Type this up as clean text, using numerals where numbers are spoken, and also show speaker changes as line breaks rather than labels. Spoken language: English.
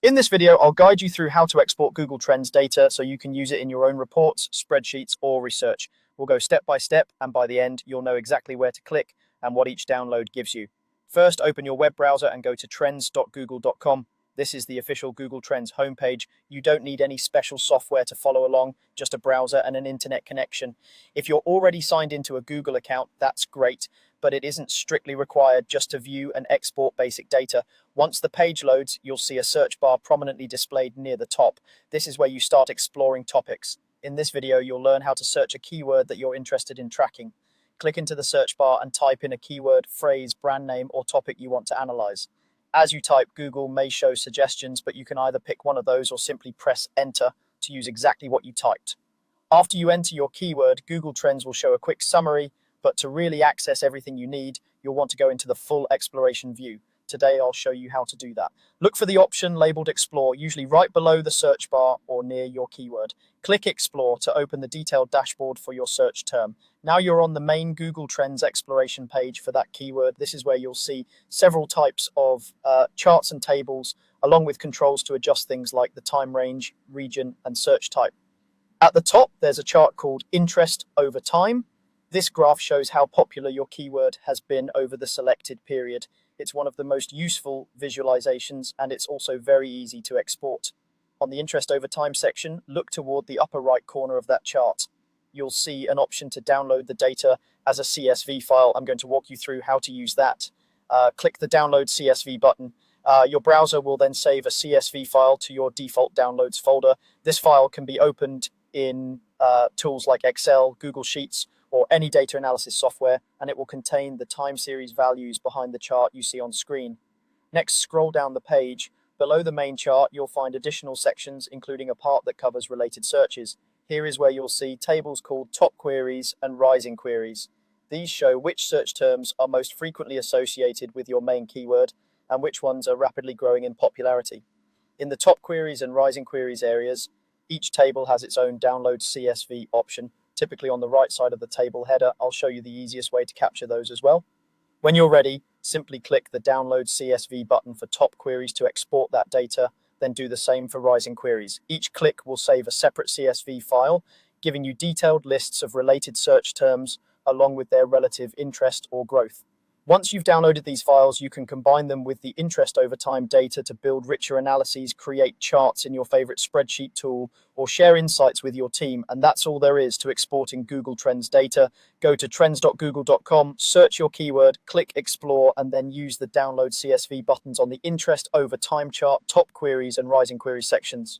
In this video, I'll guide you through how to export Google Trends data so you can use it in your own reports, spreadsheets, or research. We'll go step by step, and by the end, you'll know exactly where to click and what each download gives you. First, open your web browser and go to trends.google.com. This is the official Google Trends homepage. You don't need any special software to follow along, just a browser and an internet connection. If you're already signed into a Google account, that's great, but it isn't strictly required just to view and export basic data. Once the page loads, you'll see a search bar prominently displayed near the top. This is where you start exploring topics. In this video, you'll learn how to search a keyword that you're interested in tracking. Click into the search bar and type in a keyword, phrase, brand name, or topic you want to analyze. As you type, Google may show suggestions, but you can either pick one of those or simply press enter to use exactly what you typed. After you enter your keyword, Google Trends will show a quick summary, but to really access everything you need, you'll want to go into the full exploration view. Today, I'll show you how to do that. Look for the option labeled Explore, usually right below the search bar or near your keyword. Click Explore to open the detailed dashboard for your search term. Now you're on the main Google Trends exploration page for that keyword. This is where you'll see several types of charts and tables, along with controls to adjust things like the time range, region, and search type. At the top, there's a chart called Interest Over Time. This graph shows how popular your keyword has been over the selected period. It's one of the most useful visualizations, and it's also very easy to export. On the Interest Over Time section, look toward the upper right corner of that chart. You'll see an option to download the data as a CSV file. I'm going to walk you through how to use that. Click the Download CSV button. Your browser will then save a CSV file to your default downloads folder. This file can be opened in tools like Excel, Google Sheets, or any data analysis software, and it will contain the time series values behind the chart you see on screen. Next, scroll down the page. Below the main chart, you'll find additional sections, including a part that covers related searches. Here is where you'll see tables called Top Queries and Rising Queries. These show which search terms are most frequently associated with your main keyword and which ones are rapidly growing in popularity. In the Top Queries and Rising Queries areas, each table has its own Download CSV option, typically on the right side of the table header. I'll show you the easiest way to capture those as well. When you're ready, simply click the Download CSV button for top queries to export that data, then do the same for rising queries. Each click will save a separate CSV file, giving you detailed lists of related search terms along with their relative interest or growth. Once you've downloaded these files, you can combine them with the interest over time data to build richer analyses, create charts in your favorite spreadsheet tool, or share insights with your team. And that's all there is to exporting Google Trends data. Go to trends.google.com, search your keyword, click Explore, and then use the Download CSV buttons on the interest over time chart, top queries, and rising queries sections.